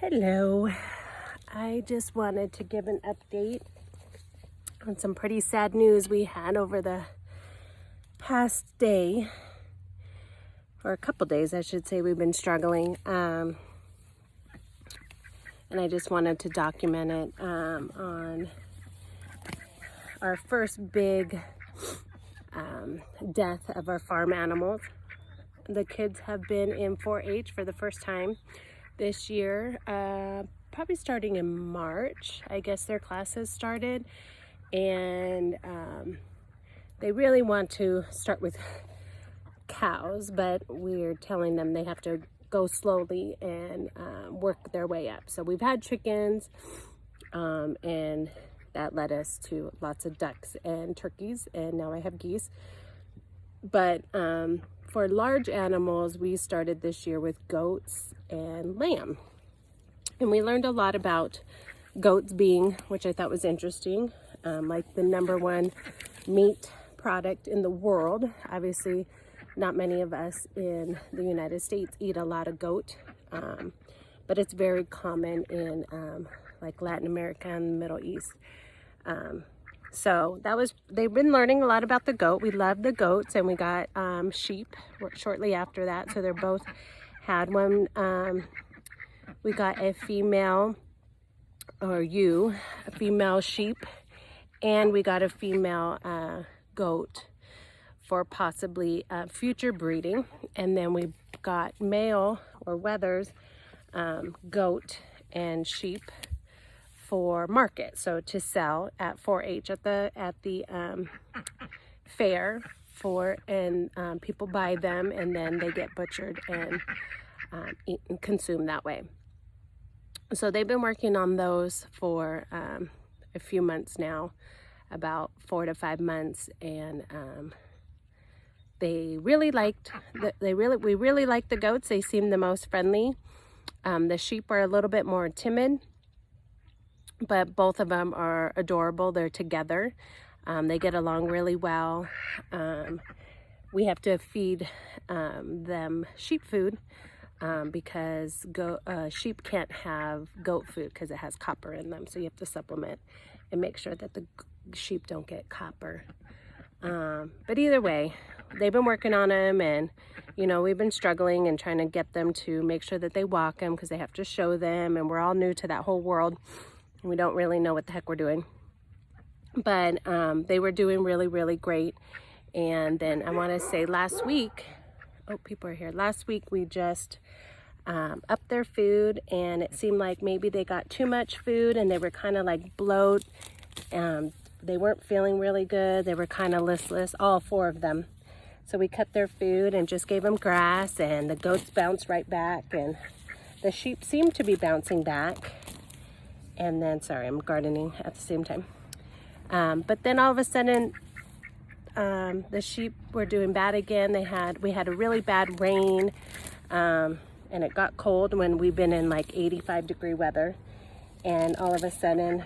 Hello. I just wanted to give an update on some pretty sad news we had over the past day, or a couple days, I should say. We've been struggling, and I just wanted to document it on our first big death of our farm animals. The kids have been in 4-H for the first time this year, probably starting in March. I guess their classes started, and they really want to start with cows, but we're telling them they have to go slowly and work their way up. So we've had chickens, and that led us to lots of ducks and turkeys, and now I have geese. But for large animals, we started this year with goats and lamb. And we learned a lot about goats being, which I thought was interesting, like the #1 meat product in the world. Obviously, not many of us in the United States eat a lot of goat, but it's very common in like Latin America and the Middle East. So they've been learning a lot about the goat. We love the goats, and we got sheep shortly after that. So they're both had one. We got a female, a female sheep, and we got a female goat for possibly future breeding. And then we got male or wethers, goat and sheep for market, so to sell at 4-H at the fair and people buy them, and then they get butchered and eat and consumed that way. So they've been working on those for a few months now, about 4 to 5 months, and we really liked the goats. They seemed the most friendly. The sheep are a little bit more timid, but both of them are adorable. They're together. They get along really well. We have to feed them sheep food because sheep can't have goat food because it has copper in them. So you have to supplement and make sure that the sheep don't get copper. But either way, they've been working on them, and we've been struggling and trying to get them to make sure that they walk them because they have to show them, and we're all new to that whole world. We don't really know what the heck we're doing, but they were doing really, really great. And then I want to say last week, people are here. Last week we just upped their food, and it seemed like maybe they got too much food, and they were kind of like bloat. They weren't feeling really good. They were kind of listless, all 4 of them. So we cut their food and just gave them grass, and the goats bounced right back, and the sheep seemed to be bouncing back. And then, sorry, I'm gardening at the same time. But then all of a sudden, the sheep were doing bad again. We had a really bad rain, and it got cold when we've been in like 85-degree weather. And all of a sudden,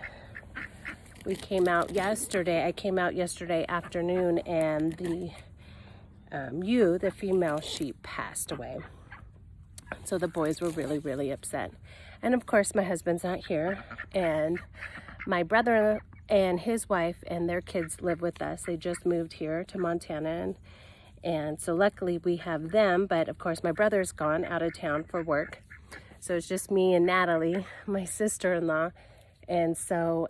I came out yesterday afternoon, and the female sheep passed away. So the boys were really, really upset. And of course, my husband's not here, and my brother and his wife and their kids live with us. They just moved here to Montana, and so luckily we have them, but of course my brother's gone out of town for work. So it's just me and Natalie, my sister-in-law, and so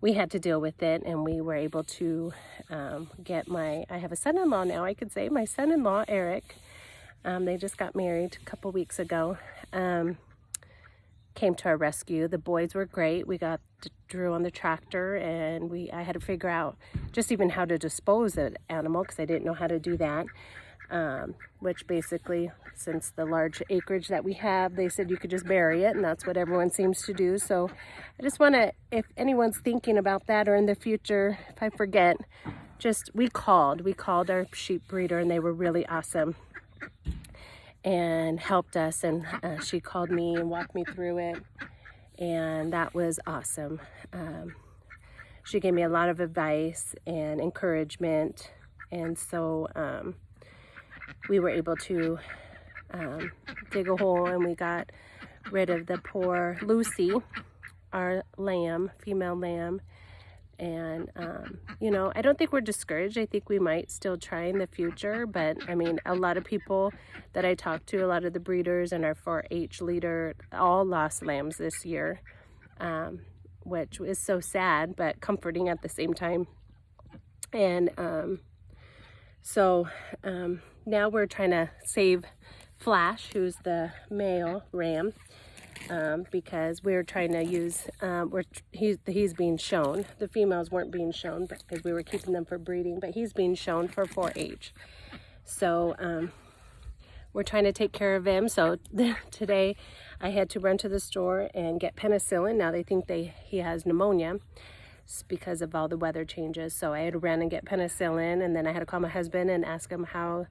we had to deal with it, and we were able to I have a son-in-law now, I could say, my son-in-law, Eric. They just got married a couple weeks ago. Came to our rescue. The boys were great. We got Drew on the tractor, and I had to figure out just even how to dispose of an animal because I didn't know how to do that. Which basically, since the large acreage that we have, they said you could just bury it, and that's what everyone seems to do. So I just want to, if anyone's thinking about that, or in the future, if I forget, we called our sheep breeder, and they were really awesome and helped us, and she called me and walked me through it, and that was awesome. She gave me a lot of advice and encouragement, and so we were able to dig a hole, and we got rid of the poor Lucy, our lamb, female lamb. And, you know, I don't think we're discouraged. I think we might still try in the future. But, I mean, a lot of people that I talked to, a lot of the breeders and our 4-H leader, all lost lambs this year, which is so sad, but comforting at the same time. And now we're trying to save Flash, who's the male ram. Because we're trying to use, he's being shown. The females weren't being shown because we were keeping them for breeding, but he's being shown for 4-H. So we're trying to take care of him. So today I had to run to the store and get penicillin. Now they think he has pneumonia because of all the weather changes. So I had to run and get penicillin, and then I had to call my husband and ask him how.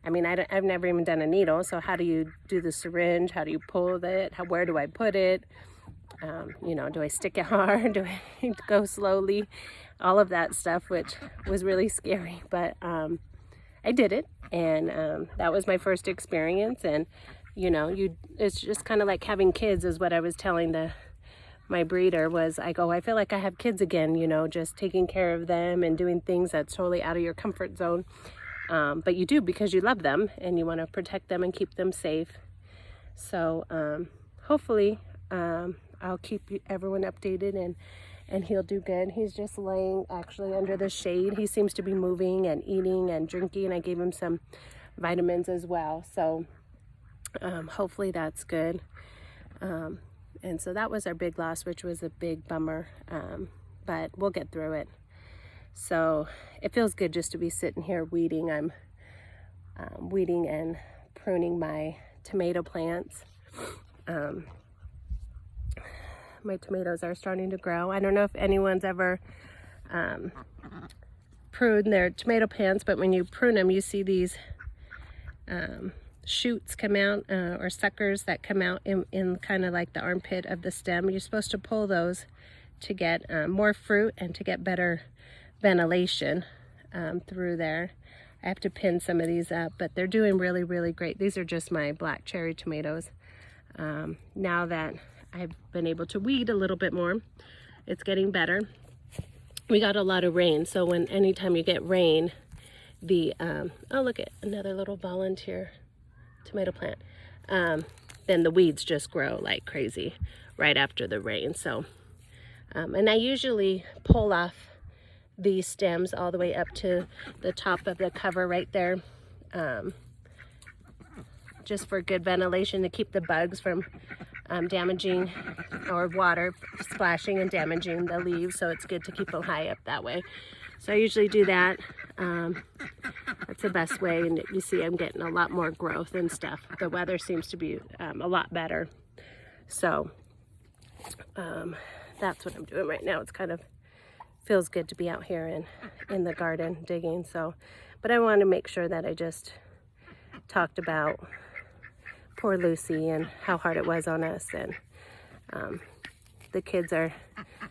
I mean, I've never even done a needle, so how do you do the syringe? How do you pull it? Where do I put it? You know, do I stick it hard? Do I go slowly? All of that stuff, which was really scary. But I did it, and that was my first experience. And, you know, it's just kind of like having kids is what I was telling my breeder was, I feel like I have kids again, you know, just taking care of them and doing things that's totally out of your comfort zone. But you do because you love them and you want to protect them and keep them safe. So hopefully I'll keep everyone updated and he'll do good. He's just laying actually under the shade. He seems to be moving and eating and drinking. I gave him some vitamins as well. So hopefully that's good. And so that was our big loss, which was a big bummer. But we'll get through it. So it feels good just to be sitting here weeding. I'm weeding and pruning my tomato plants. My tomatoes are starting to grow. I don't know if anyone's ever pruned their tomato plants, but when you prune them, you see these shoots come out or suckers that come out in kind of like the armpit of the stem. You're supposed to pull those to get more fruit and to get better ventilation through there. I have to pin some of these up, but they're doing really, really great. These are just my black cherry tomatoes. Now that I've been able to weed a little bit more, it's getting better. We got a lot of rain, so anytime you get rain, oh, look at another little volunteer tomato plant. Then the weeds just grow like crazy right after the rain. So, and I usually pull off these stems all the way up to the top of the cover right there, just for good ventilation to keep the bugs from damaging, or water splashing and damaging the leaves. So it's good to keep them high up that way. So I usually do that. That's the best way. And you see I'm getting a lot more growth and stuff. The weather seems to be a lot better. So that's what I'm doing right now. It's kind of feels good to be out here in the garden digging. So, but I want to make sure that I just talked about poor Lucy and how hard it was on us. And the kids are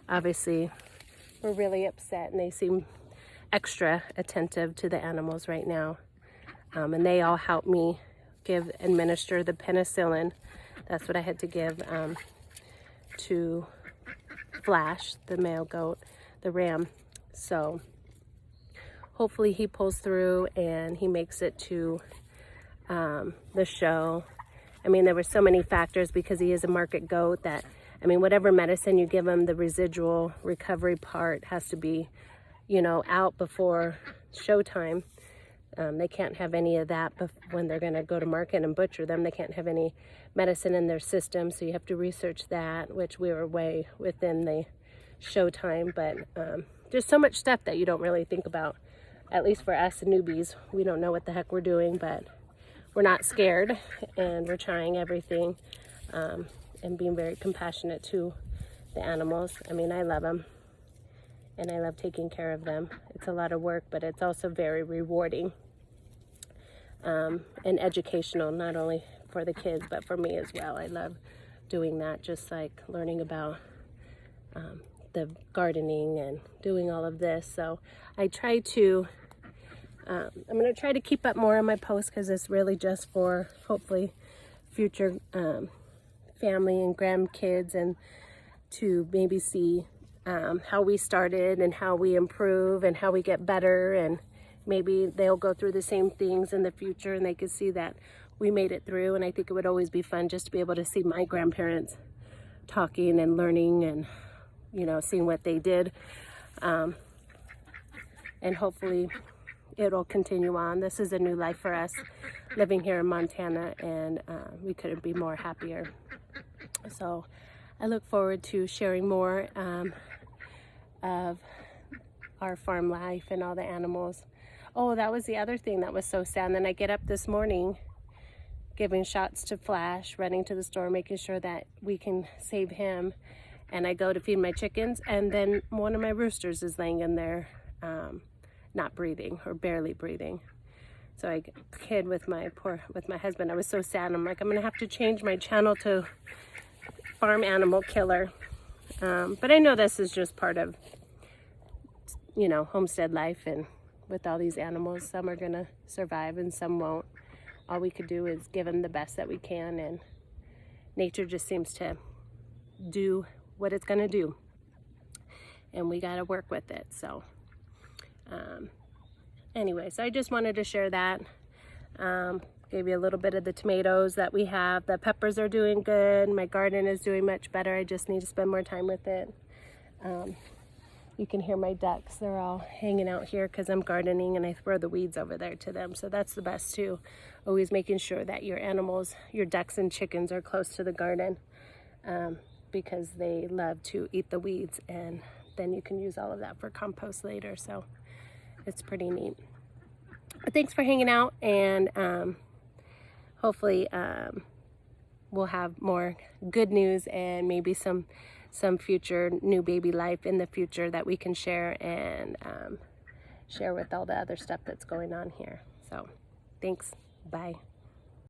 obviously were really upset, and they seem extra attentive to the animals right now. And they all helped me administer the penicillin. That's what I had to give to Flash, the male goat, the ram. So hopefully he pulls through and he makes it to the show. I mean, there were so many factors because he is a market goat that, I mean, whatever medicine you give him, the residual recovery part has to be, you know, out before showtime. They can't have any of that when they're going to go to market and butcher them. They can't have any medicine in their system, so you have to research that, which we were way within the showtime. But there's so much stuff that you don't really think about, at least for us newbies. We don't know what the heck we're doing, but we're not scared, and we're trying everything and being very compassionate to the animals. I mean, I love them, and I love taking care of them. It's a lot of work, but it's also very rewarding and educational, not only for the kids, but for me as well. I love doing that, just like learning about the gardening and doing all of this. So I try to, I'm going to try to keep up more on my posts, because it's really just for hopefully future family and grandkids, and to maybe see how we started and how we improve and how we get better, and maybe they'll go through the same things in the future and they could see that we made it through. And I think it would always be fun just to be able to see my grandparents talking and learning and, you know, seeing what they did. And hopefully it'll continue on. This is a new life for us living here in Montana, and we couldn't be more happier. So I look forward to sharing more of our farm life and all the animals. Oh, that was the other thing that was so sad. Then I get up this morning giving shots to Flash, running to the store, making sure that we can save him. And I go to feed my chickens, and then one of my roosters is laying in there not breathing or barely breathing. So I kid with my husband. I was so sad. I'm like, I'm gonna have to change my channel to farm animal killer. But I know this is just part of, you know, homestead life, and with all these animals, some are gonna survive and some won't. All we could do is give them the best that we can, and nature just seems to do what it's gonna do, and we gotta work with it. So anyway, so I just wanted to share that. Gave you a little bit of the tomatoes that we have. The peppers are doing good. My garden is doing much better. I just need to spend more time with it. You can hear my ducks. They're all hanging out here because I'm gardening, and I throw the weeds over there to them. So that's the best too. Always making sure that your animals, your ducks and chickens, are close to the garden, because they love to eat the weeds, and then you can use all of that for compost later. So it's pretty neat. But thanks for hanging out, and hopefully we'll have more good news and maybe some future new baby life in the future that we can share, and share with all the other stuff that's going on here. So thanks. Bye.